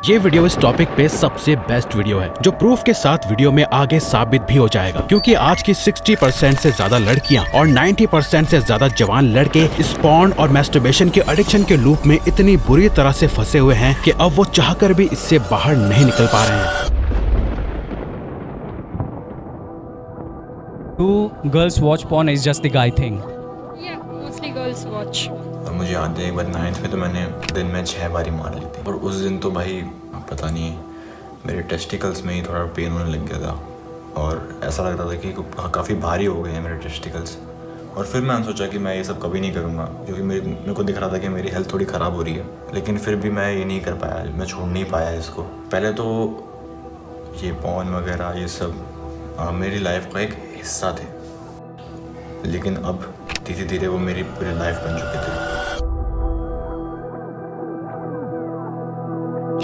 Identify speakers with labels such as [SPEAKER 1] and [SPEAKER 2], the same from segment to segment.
[SPEAKER 1] ये वीडियो इस टॉपिक पे सबसे बेस्ट वीडियो है जो प्रूफ के साथ वीडियो में आगे साबित भी हो जाएगा, क्योंकि आज की 60% से ज्यादा लड़कियां और 90% से ज्यादा जवान लड़के इस पॉर्न और मैस्टरबेशन के एडिक्शन के लूप में इतनी बुरी तरह से फंसे हुए हैं कि अब वो चाहकर भी इससे बाहर नहीं निकल पा रहे हैं।
[SPEAKER 2] Do girls watch porn is just the guy thing?
[SPEAKER 3] Yeah, mostly girls watch.
[SPEAKER 4] और मुझे याद है एक बार 9th में तो मैंने दिन में 6 बारी मार ली थी, और उस दिन तो भाई पता नहीं मेरे टेस्टिकल्स में ही थोड़ा पेन होने लग गया था और ऐसा लग रहा था कि काफ़ी भारी हो गए हैं मेरे टेस्टिकल्स। और फिर मैंने सोचा कि मैं ये सब कभी नहीं करूँगा, क्योंकि मेरे को दिख रहा था कि मेरी हेल्थ थोड़ी ख़राब हो रही है, लेकिन फिर भी मैं ये नहीं कर पाया, मैं छोड़ नहीं पाया इसको। पहले तो ये पॉर्न वगैरह ये सब मेरी लाइफ का एक हिस्सा थे, लेकिन अब धीरे धीरे वो मेरी पूरी लाइफ बन चुके थे।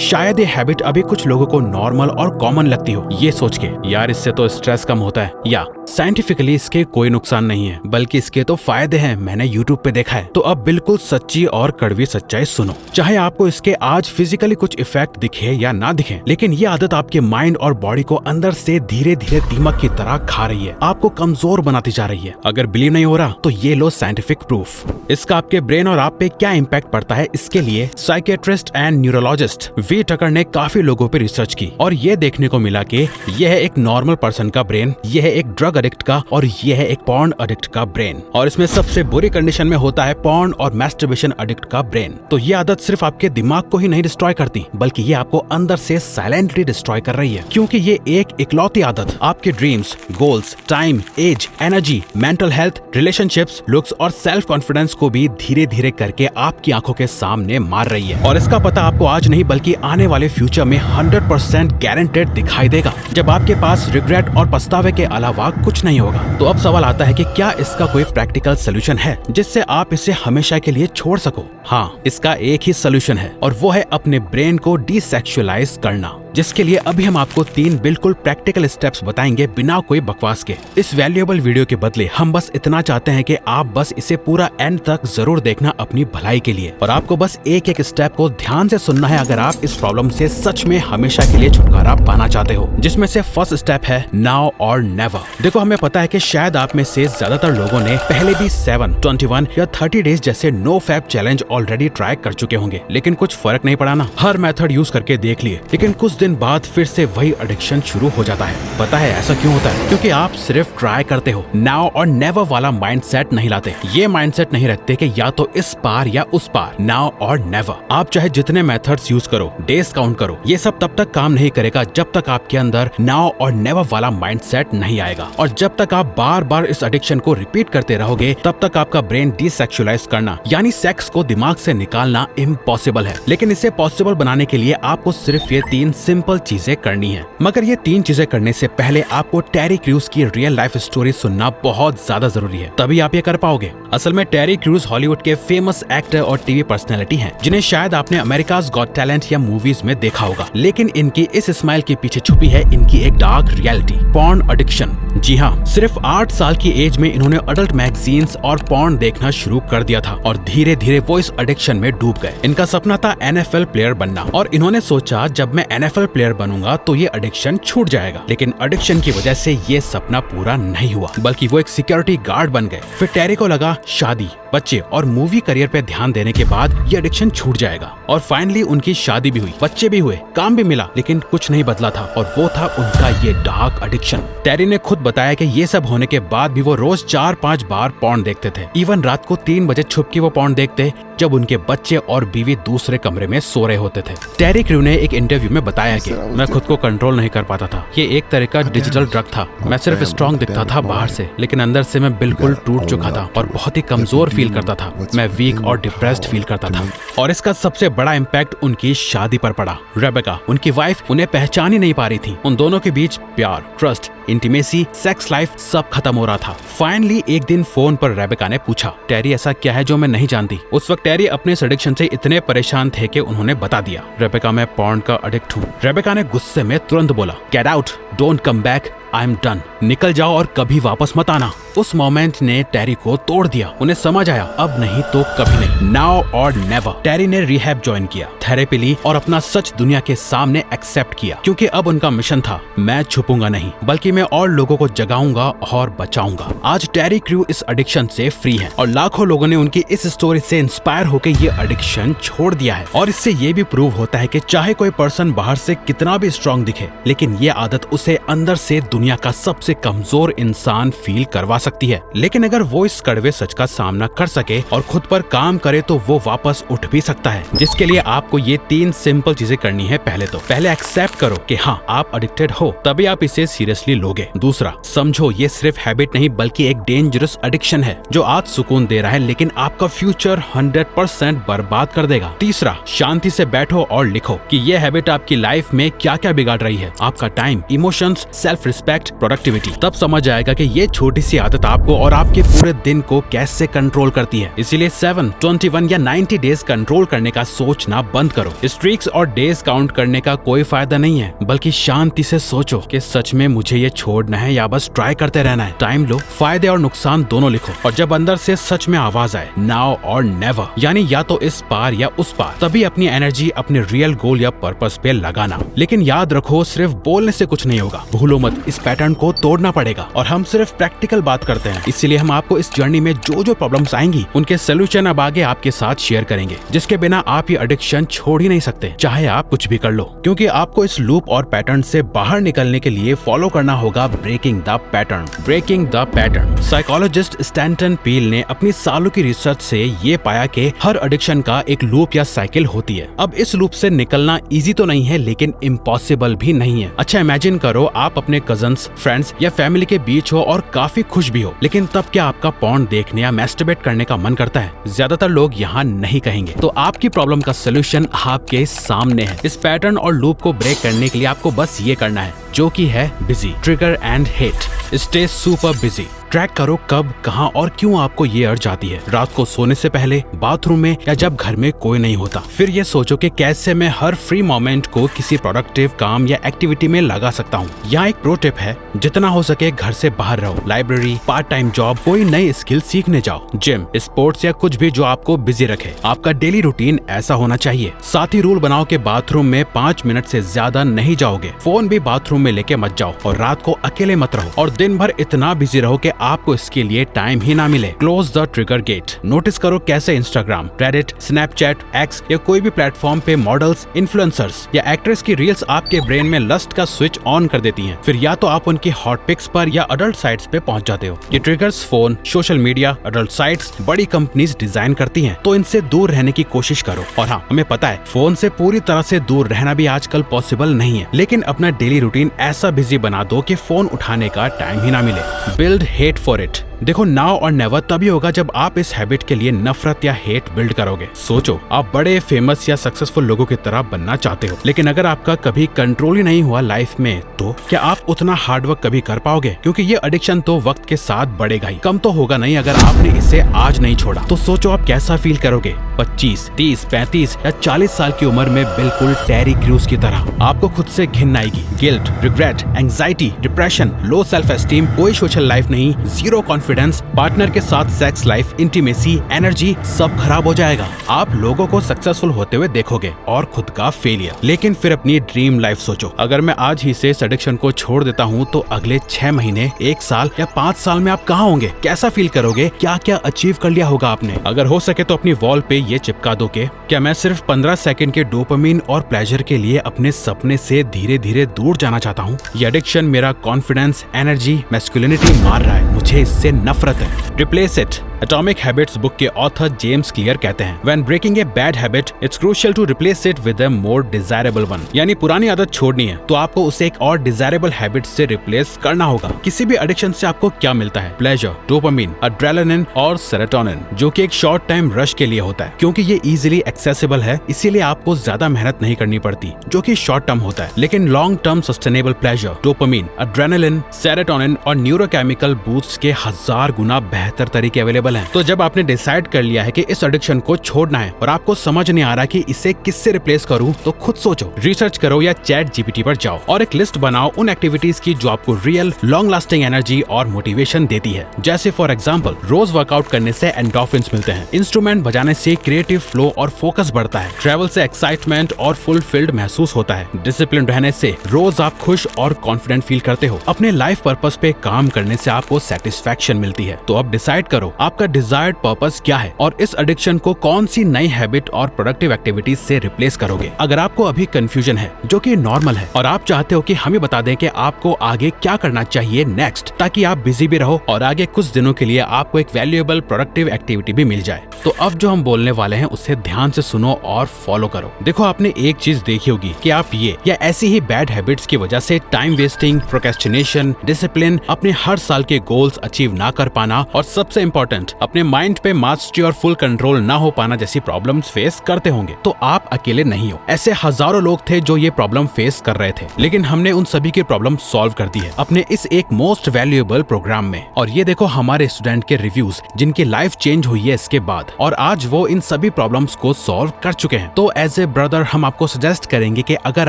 [SPEAKER 1] शायद ये हैबिट अभी कुछ लोगों को नॉर्मल और कॉमन लगती हो, ये सोच के यार इससे तो स्ट्रेस कम होता है, या साइंटिफिकली इसके कोई नुकसान नहीं है बल्कि इसके तो फायदे हैं, मैंने यूट्यूब पे देखा है। तो अब बिल्कुल सच्ची और कड़वी सच्चाई सुनो। चाहे आपको इसके आज फिजिकली कुछ इफेक्ट दिखे या ना दिखे, लेकिन ये आदत आपके माइंड और बॉडी को अंदर से धीरे धीरे दीमक की तरह खा रही है, आपको कमजोर बनाती जा रही है। अगर बिलीव नहीं हो रहा तो ये लो साइंटिफिक प्रूफ। इसका आपके ब्रेन और आप पे क्या इम्पैक्ट पड़ता है, इसके लिए साइकियाट्रिस्ट एंड न्यूरोलॉजिस्ट वी टकर ने काफी लोगों पे रिसर्च की और ये देखने को मिला कि यह है एक नॉर्मल पर्सन का ब्रेन, यह है एक ड्रग एडिक्ट का और यह है एक पॉर्न एडिक्ट का ब्रेन। और इसमें सबसे बुरी कंडीशन में होता है पॉर्न और मैस्टरबेशन एडिक्ट का ब्रेन। तो ये आदत सिर्फ आपके दिमाग को ही नहीं डिस्ट्रॉय करती, बल्कि ये आपको अंदर से साइलेंटली डिस्ट्रॉय कर रही है, क्योंकि ये एक इकलौती आदत आपके dreams, goals, time, age, energy, mental health, relationships, looks और सेल्फ कॉन्फिडेंस को भी धीरे धीरे करके आपकी आंखों के सामने मार रही है। और इसका पता आपको आज नहीं बल्कि आने वाले फ्यूचर में 100% गारंटेड दिखाई देगा, जब आपके पास रिग्रेट और पछतावे के अलावा कुछ नहीं होगा। तो अब सवाल आता है कि क्या इसका कोई प्रैक्टिकल सोल्यूशन है जिससे आप इसे हमेशा के लिए छोड़ सको? हाँ, इसका एक ही सोल्यूशन है और वो है अपने ब्रेन को डिसेक्सुअलाइज करना, जिसके लिए अभी हम आपको 3 बिल्कुल प्रैक्टिकल स्टेप्स बताएंगे बिना कोई बकवास के। इस वैल्यूएबल वीडियो के बदले हम बस इतना चाहते हैं कि आप बस इसे पूरा एंड तक जरूर देखना अपनी भलाई के लिए, और आपको बस एक एक स्टेप को ध्यान से सुनना है अगर आप इस प्रॉब्लम से सच में हमेशा के लिए छुटकारा पाना चाहते हो। जिसमें से फर्स्ट स्टेप है नाउ और नेवर। देखो, हमें पता है कि शायद आप में से ज्यादातर लोगों ने पहले भी 7, 21 या 30 डेज जैसे no fap challenge already try कर चुके होंगे, लेकिन कुछ फर्क नहीं पड़ा ना। हर मेथड यूज करके देख लिए, लेकिन कुछ दिन बाद फिर से वही एडिक्शन शुरू हो जाता है। पता है ऐसा क्यों होता है? क्योंकि आप सिर्फ ट्राई करते हो, नाउ और नेवर वाला माइंडसेट नहीं लाते। ये माइंडसेट नहीं रखते कि या तो इस पार या उस पार, नाउ और नेवर। आप चाहे जितने मेथड्स यूज करो, डेज काउंट करो, ये सब तब तक काम नहीं करेगा जब तक आपके अंदर नाउ और नेवर वाला माइंडसेट नहीं आएगा। और जब तक आप बार बार इस एडिक्शन को रिपीट करते रहोगे, तब तक आपका ब्रेन डिसेक्सुअलाइज करना यानी सेक्स को दिमाग से निकालना इम्पॉसिबल है। लेकिन इसे पॉसिबल बनाने के लिए आपको सिर्फ ये 3 सिंपल चीजें करनी है। मगर ये 3 चीजें करने से पहले आपको टेरी क्रूज की रियल लाइफ स्टोरी सुनना बहुत ज्यादा जरूरी है, तभी आप ये कर पाओगे। असल में टेरी क्रूज हॉलीवुड के फेमस एक्टर और टीवी पर्सनैलिटी हैं, जिन्हें शायद आपने अमेरिकाज गॉट टैलेंट या मूवीज में देखा होगा। लेकिन इनकी इस स्माइल के पीछे छुपी है इनकी एक डार्क रियलिटी, पॉर्न एडिक्शन। जी हाँ, सिर्फ 8 साल की एज में इन्होंने अडल्ट मैगजीन्स और पॉर्न देखना शुरू कर दिया था और धीरे धीरे वो इस एडिक्शन में डूब गए। इनका सपना था NFL प्लेयर बनना और इन्होंने सोचा जब मैं NFL प्लेयर बनूंगा तो ये एडिक्शन छूट जाएगा। लेकिन एडिक्शन की वजह से ये सपना पूरा नहीं हुआ, बल्कि वो एक सिक्योरिटी गार्ड बन गए। फिर टेरी को लगा शादी, बच्चे और मूवी करियर पे ध्यान देने के बाद ये एडिक्शन छूट जाएगा। और फाइनली उनकी शादी भी हुई, बच्चे भी हुए, काम भी मिला, लेकिन कुछ नहीं बदला था और वो था उनका ये डार्क एडिक्शन। टेरी ने खुद बताया कि ये सब होने के बाद भी वो रोज 4-5 बार पॉर्न देखते थे। इवन रात को 3 बजे छुप के वो पॉर्न देखते जब उनके बच्चे और बीवी दूसरे कमरे में सो रहे होते थे। टेरी क्रू ने एक इंटरव्यू में बताया कि मैं खुद को कंट्रोल नहीं कर पाता था, ये एक तरह का डिजिटल ड्रग था। मैं सिर्फ स्ट्रॉन्ग दिखता था बाहर से, लेकिन अंदर से मैं बिल्कुल टूट चुका था और बहुत ही कमजोर फील करता था। मैं वीक और डिप्रेस्ड फील करता था। और इसका सबसे बड़ा इम्पैक्ट उनकी शादी पर पड़ा। रेबेका, उनकी वाइफ, उन्हें पहचान ही नहीं पा रही थी। उन दोनों के बीच प्यार, ट्रस्ट, इंटीमेसी, सेक्स लाइफ सब खत्म हो रहा था। फाइनली एक दिन फोन पर रेबेका ने पूछा, टेरी ऐसा क्या है जो मैं नहीं जानती? उस वक्त टेरी अपने इस एडिक्शन से इतने परेशान थे कि उन्होंने बता दिया, रेबेका मैं पॉर्न का एडिक्ट हूँ। रेबेका ने गुस्से में तुरंत बोला, get out, don't come back, I am done, निकल जाओ और कभी वापस मत आना। उस मोमेंट ने टेरी को तोड़ दिया। उन्हें समझ आया, अब नहीं तो कभी नहीं, नाउ और नेवर। टेरी ने रिहैब ज्वाइन किया, थेरेपी ली और अपना सच दुनिया के सामने एक्सेप्ट किया, क्योंकि अब उनका मिशन था, मैं छुपूंगा नहीं बल्कि मैं और लोगों को जगाऊंगा और बचाऊंगा। आज टेरी क्रू इस एडिक्शन से फ्री है और लाखों लोगों ने उनकी इस स्टोरी से इंस्पायर होकर ये एडिक्शन छोड़ दिया है। और इससे ये भी प्रूव होता है कि चाहे कोई पर्सन बाहर से कितना भी स्ट्रांग दिखे, लेकिन ये आदत उसे अंदर से दुनिया का सबसे कमजोर इंसान फील करवा सकती है। लेकिन अगर वो इस कड़वे सच का सामना कर सके और खुद पर काम करे तो वो वापस उठ भी सकता है, जिसके लिए आपको ये 3 सिंपल चीजें करनी है। पहले एक्सेप्ट करो कि हाँ आप एडिक्टेड हो, तभी आप इसे सीरियसली लोगे। दूसरा, समझो ये सिर्फ हैबिट नहीं बल्कि एक डेंजरस एडिक्शन है जो आज सुकून दे रहा है लेकिन आपका फ्यूचर 100% बर्बाद कर देगा। तीसरा, शांति से बैठो और लिखो कि ये हैबिट आपकी लाइफ में क्या क्या बिगाड़ रही है, आपका time, emotions, self respect, productivity. तब समझ आएगा कि ये छोटी सी आदत आपको और आपके पूरे दिन को कैसे कंट्रोल करती है। इसीलिए 7, 21 या 90 डेज कंट्रोल करने का सोचना बंद करो। स्ट्रीक्स और डेज काउंट करने का कोई फायदा नहीं है, बल्कि शांति से सोचो कि सच में मुझे ये छोड़ना है या बस ट्राई करते रहना है। टाइम लो, फायदे और नुकसान दोनों लिखो और जब अंदर से सच में आवाज आए नाउ और नेवर, यानी या तो इस पार या उस पार, तभी अपनी एनर्जी अपने रियल गोल या पर्पस पे लगाना। लेकिन याद रखो, सिर्फ बोलने से कुछ नहीं होगा। भूलो मत, इस पैटर्न को तोड़ना पड़ेगा और हम सिर्फ प्रैक्टिकल बात करते हैं। इसीलिए हम आपको इस जर्नी में जो प्रॉब्लम्स आएंगी उनके सोल्यूशन अब आगे आपके साथ शेयर करेंगे, जिसके बिना आप ये एडिक्शन छोड़ ही नहीं सकते, चाहे आप कुछ भी कर लो। क्योंकि आपको इस लूप और पैटर्न से बाहर निकलने के लिए फॉलो करना होगा breaking the pattern. Breaking the pattern. Psychologist Stanton Peele ने अपनी सालों की रिसर्च से ये पाया कि हर एडिक्शन का एक लूप या साइकिल होती है। अब इस लूप से निकलना इजी तो नहीं है लेकिन इम्पॉसिबल भी नहीं है। अच्छा इमेजिन करो आप अपने कजन्स, फ्रेंड्स या फैमिली के बीच हो और काफी खुश भी हो, लेकिन तब क्या आपका पॉर्न देखने या मैस्टरबेट करने का मन करता है? ज्यादातर लोग यहाँ नहीं कहेंगे। तो आपकी प्रॉब्लम का सोल्यूशन आपके सामने है। इस पैटर्न और लूप को ब्रेक करने के लिए आपको बस ये करना है, जो कि है busy, trigger and hit. Stay super busy. Track करो कब, कहां और क्यों आपको ये अर्ज आती है। रात को सोने से पहले, बाथरूम में या जब घर में कोई नहीं होता। फिर ये सोचो कि कैसे मैं हर फ्री मोमेंट को किसी प्रोडक्टिव काम या एक्टिविटी में लगा सकता हूँ। यहाँ एक प्रो टिप है, जितना हो सके घर से बाहर रहो। लाइब्रेरी, पार्ट टाइम जॉब, कोई नई स्किल सीखने जाओ, जिम, स्पोर्ट्स या कुछ भी जो आपको बिजी रखे। आपका डेली रूटीन ऐसा होना चाहिए। साथ ही रूल बनाओ कि बाथरूम में 5 मिनट से ज्यादा नहीं जाओगे। फोन भी बाथरूम में लेके मत जाओ और रात को अकेले मत रहो और दिन भर इतना बिजी रहो कि आपको इसके लिए टाइम ही ना मिले। Close the trigger gate. Notice करो कैसे इंस्टाग्राम, रेडिट, स्नैपचैट, एक्स या कोई भी प्लेटफॉर्म पे मॉडल्स, इन्फ्लुएंसर्स या एक्ट्रेस की रील्स आपके ब्रेन में लस्ट का स्विच ऑन कर देती हैं। फिर या तो आप उनकी हॉट पिक्स पर या अडल्ट साइट्स पे पहुंच जाते हो। ये triggers phone, social media, adult sites बड़ी कंपनीज डिजाइन करती हैं, तो इनसे दूर रहने की कोशिश करो। और हाँ, हमें पता है फोन से पूरी तरह से दूर रहना भी आजकल पॉसिबल नहीं है, लेकिन अपना डेली रूटीन ऐसा बिजी बना दो कि फोन उठाने का टाइम ही ना मिले। Build hate for it. देखो, नाउ और नेवर तभी होगा जब आप इस हैबिट के लिए नफरत या हेट बिल्ड करोगे। सोचो, आप बड़े फेमस या सक्सेसफुल लोगों की तरह बनना चाहते हो, लेकिन अगर आपका कभी कंट्रोल ही नहीं हुआ लाइफ में, तो क्या आप उतना हार्डवर्क कभी कर पाओगे? क्योंकि ये एडिक्शन तो वक्त के साथ बढ़ेगा ही, कम तो होगा नहीं अगर आपने इसे आज नहीं छोड़ा। तो सोचो आप कैसा फील करोगे 25, 30, 35 या 40 साल की उम्र में, बिल्कुल टेरी क्रूज की तरह। आपको खुद से घिन आएगी, guilt, regret, anxiety, depression, low self esteem, कोई सोशल लाइफ नहीं, जीरो कॉन्फिडेंस, पार्टनर के साथ सेक्स लाइफ, इंटीमेसी, एनर्जी सब खराब हो जाएगा। आप लोगों को सक्सेसफुल होते हुए देखोगे और खुद का फेलियर। लेकिन फिर अपनी ड्रीम लाइफ सोचो, अगर मैं आज ही से इस एडिक्शन को छोड़ देता हूँ तो अगले 6 महीने, 1 साल या 5 साल में आप कहाँ होंगे? कैसा फील करोगे? क्या क्या अचीव कर लिया होगा आपने? अगर हो सके तो अपनी वॉल पे ये चिपका दो कि क्या मैं सिर्फ 15 सेकंड के डोपामिन और प्लेजर के लिए अपने सपने से धीरे धीरे दूर जाना चाहता हूँ। ये एडिक्शन मेरा कॉन्फिडेंस, एनर्जी, मैस्कुलिनिटी मार रहा है, मुझे इससे नफरत है। Replace it. Atomic habits book के ऑथर जेम्स क्लियर कहते हैं, When breaking a bad habit, it's crucial to replace it with a more desirable one। यानी पुरानी आदत छोड़नी है तो आपको उसे एक और डिजायरेबल हैबिट से रिप्लेस करना होगा। किसी भी एडिक्शन से आपको क्या मिलता है? प्लेजर, डोपामिन, एड्रेनालिन और सेरोटोनिन, जो कि एक शॉर्ट टाइम रश के लिए होता है। क्योंकि ये इजीली एक्सेसिबल है, इसीलिए आपको ज्यादा मेहनत नहीं करनी पड़ती, जो कि शॉर्ट टर्म होता है। लेकिन long term sustainable pleasure, dopamine, adrenaline, serotonin और न्यूरोकेमिकल बूस्ट के 1000 गुना बेहतर तरीके अवेलेबल अवेलेबल हैं। तो जब आपने डिसाइड कर लिया है कि इस एडिक्शन को छोड़ना है और आपको समझ नहीं आ रहा कि इसे किससे रिप्लेस करूं, तो खुद सोचो, रिसर्च करो या चैट जीपीटी पर जाओ और एक लिस्ट बनाओ उन एक्टिविटीज की जो आपको रियल लॉन्ग लास्टिंग एनर्जी और मोटिवेशन देती है। जैसे फॉर एग्जांपल, रोज वर्कआउट करने से एंडोर्फिन्स मिलते हैं, इंस्ट्रूमेंट बजाने से क्रिएटिव फ्लो और फोकस बढ़ता है, ट्रैवल से एक्साइटमेंट और फुलफिल्ड महसूस होता है, डिसिप्लिन रहने से रोज आप खुश और कॉन्फिडेंट फील करते हो, अपने लाइफ पर्पस पे काम करने से आपको सेटिस्फैक्शन मिलती है। तो अब डिसाइड करो आपका डिजायर्ड पर्पस क्या है और इस एडिक्शन को कौन सी नई हैबिट और प्रोडक्टिव एक्टिविटीज से रिप्लेस करोगे। अगर आपको अभी कंफ्यूजन है, जो कि नॉर्मल है, और आप चाहते हो कि हमें बता दें कि आपको आगे क्या करना चाहिए नेक्स्ट, ताकि आप बिजी भी रहो और आगे कुछ दिनों के लिए आपको एक वैल्यूएबल प्रोडक्टिव एक्टिविटी भी मिल जाए, तो अब जो हम बोलने वाले हैं उसे ध्यान से सुनो और फॉलो करो। देखो, आपने एक चीज देखी होगी कि आप ये या ऐसी ही बैड हैबिट्स की वजह से टाइम वेस्टिंग, प्रोक्रेस्टिनेशन, डिसिप्लिन, अपने हर साल के गोल्स अचीव ना कर पाना और सबसे इम्पोर्टेंट अपने माइंड पे मास्टरी और फुल कंट्रोल ना हो पाना जैसी प्रॉब्लम्स फेस करते होंगे। तो आप अकेले नहीं हो, ऐसे हजारों लोग थे जो ये प्रॉब्लम फेस कर रहे थे, लेकिन हमने उन सभी की प्रॉब्लम सॉल्व कर दी है अपने इस एक मोस्ट वैल्यूएबल प्रोग्राम में। और ये देखो हमारे स्टूडेंट के रिव्यूज, जिनकी लाइफ चेंज हुई है इसके बाद, और आज वो इन सभी प्रॉब्लम्स को सॉल्व कर चुके हैं। तो एज ए ब्रदर हम आपको सजेस्ट करेंगे कि अगर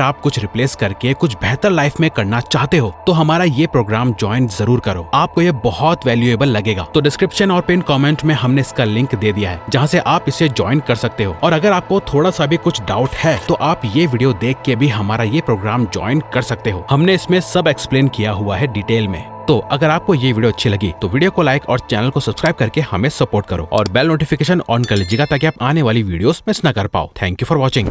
[SPEAKER 1] आप कुछ रिप्लेस करके कुछ बेहतर लाइफ में करना चाहते हो तो हमारा ये प्रोग्राम ज्वाइन जरूर करो, आपको ये बहुत वैल्यूएबल लगेगा। तो डिस्क्रिप्शन और पिन कमेंट में हमने इसका लिंक दे दिया है, जहाँ से आप इसे ज्वाइन कर सकते हो। और अगर आपको थोड़ा सा भी कुछ डाउट है तो आप ये वीडियो देख के भी हमारा ये प्रोग्राम ज्वाइन कर सकते हो, हमने इसमें सब एक्सप्लेन किया हुआ है डिटेल में। तो अगर आपको ये वीडियो अच्छी लगी तो वीडियो को लाइक और चैनल को सब्सक्राइब करके हमें सपोर्ट करो और बेल नोटिफिकेशन ऑन कर लीजिएगा ताकि आप आने वाली वीडियोस मिस ना कर पाओ। Thank you for watching.